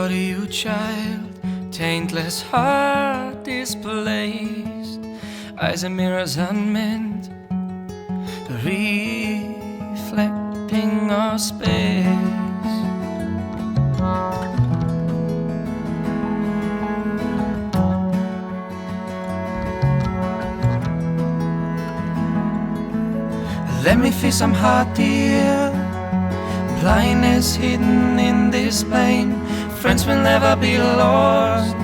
to you, child, taintless heart displaced, eyes and mirrors unmeant, reflecting our space. Let me feel some heart, dear. Blindness hidden in this pain. Friends will never be lost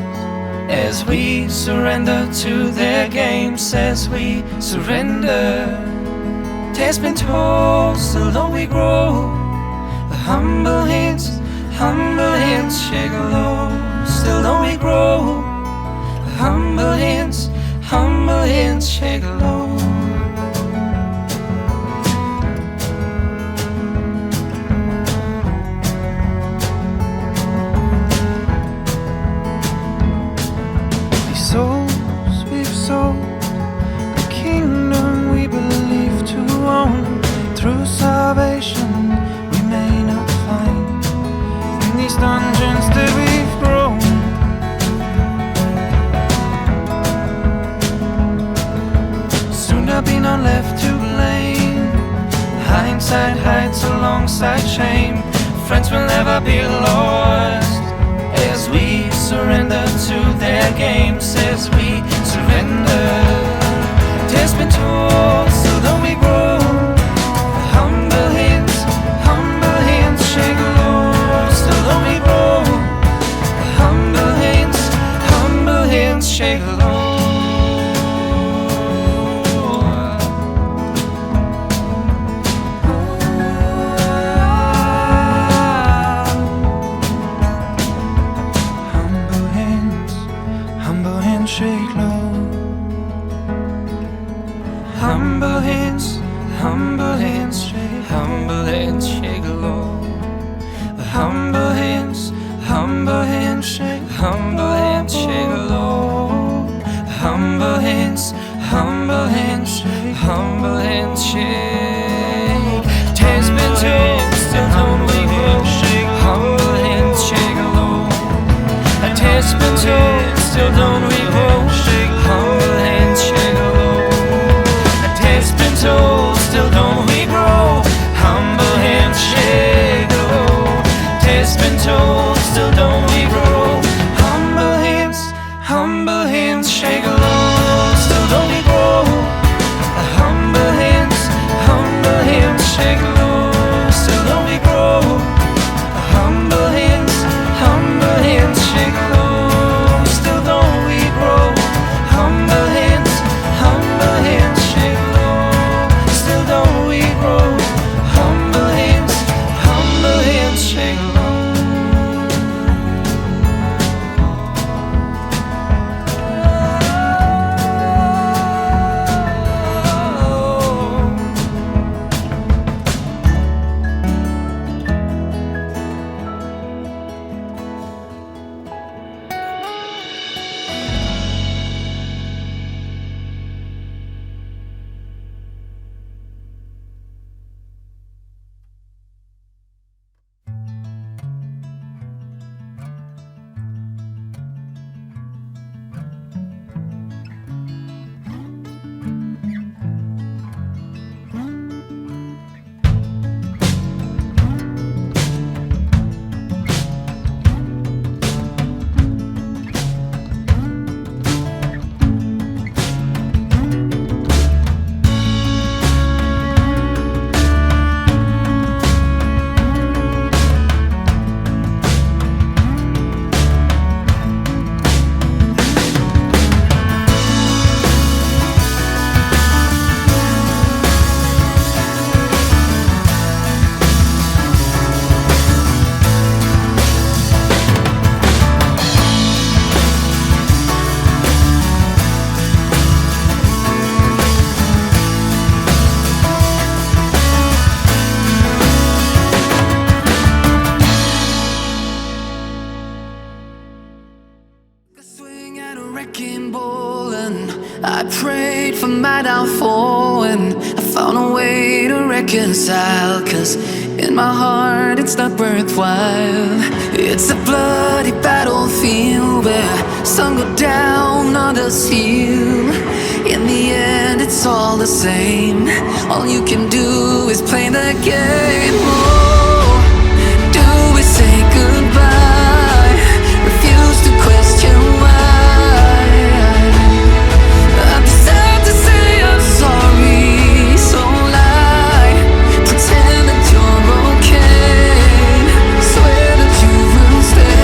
as we surrender to their games. As we surrender, tales been told, still don't we grow. Humble hands shake low. Still don't we grow. Humble hands shake low. Souls we've sold, the kingdom we believe to own. Through salvation we may not find in these dungeons that we've grown. Soon there'll be none left to blame. Hindsight hides alongside shame. Friends will never be lost as we surrender to their games. As we surrender, tales been told, still don't we grow. Humble hands shake low. Still don't we grow. Humble hands shake low. Shake low. Humble hands shake low. Humble hands shake. Humble hands shake low. Humble hands shake. Tales been told, still don't we grow. Humble hands shake low. Tales been told, still don't we grow. Humble hands shake low. Tales been told, still don't we grow. Humble hands shake low. Tales been told, still don't we grow. Humble hands shake low. Still don't we grow. Humble hands shake low. Still don't we grow. Humble hands shake low. Still don't we grow. Humble hands shake low. Still don't we grow. Humble hands shake low. I prayed for my downfall and I found a way to reconcile. 'Cause In my heart, it's not worthwhile. It's a bloody battlefield where sun go down, others heal. In the end, it's all the same. All you can do is play the game. Oh, do we say goodbye? Refuse to question why. I'm sad to say I'm sorry, so lie. Pretend that you're okay. Swear that you will stay.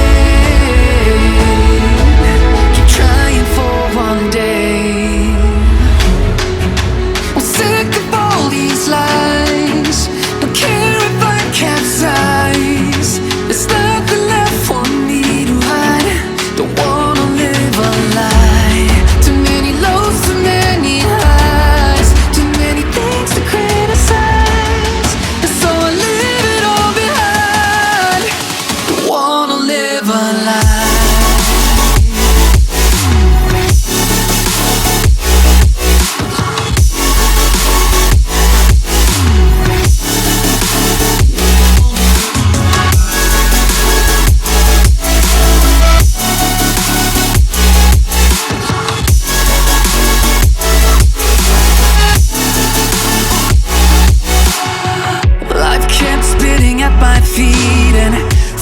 Keep trying for one day. I'm sick of all these lies. Don't care if I capsize. There's nothing left for me to hide. Don't wanna live a lie. Too many lows, too many highs. Too many things to criticize. And so I leave it all behind. Don't wanna live a lie. Life kept spitting at my feet and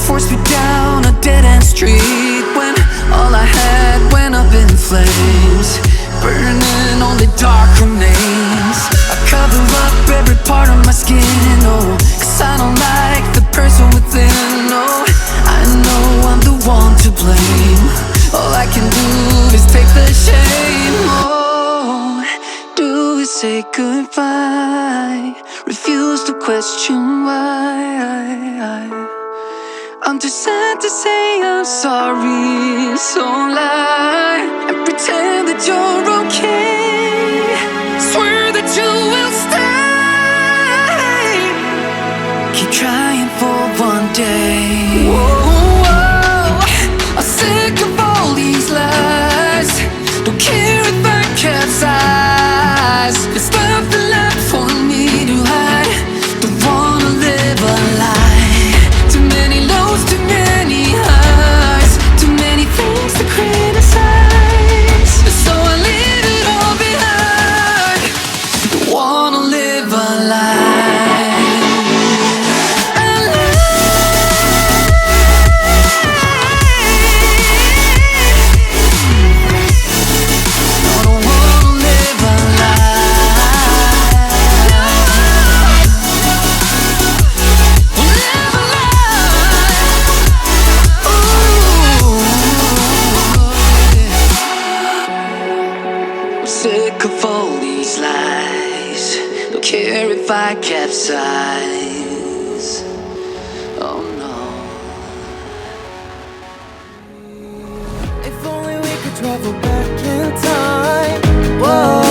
forced me down a dead-end street when all I had went up in flames, burning only dark remains. I cover up every part of my skin, oh, 'cause I don't like the person within. Oh, I know I'm the one to blame. All I can do is take the shame. Oh, do we say goodbye? Refuse to question why. I'm too sad to say I'm sorry, so lie and pretend that you're okay. Swear that you will stay. Keep trying for one day. Whoa, I'm sick of all these lies. Don't care if I capsize. There's nothing left for me to hide. Don't wanna live a lie. Too many lows, too many highs. Too many things to criticize. So I leave it all behind. Don't wanna live a lie. Sick of all these lies. Don't care if I capsize. Oh no. If only we could travel back in time. Whoa.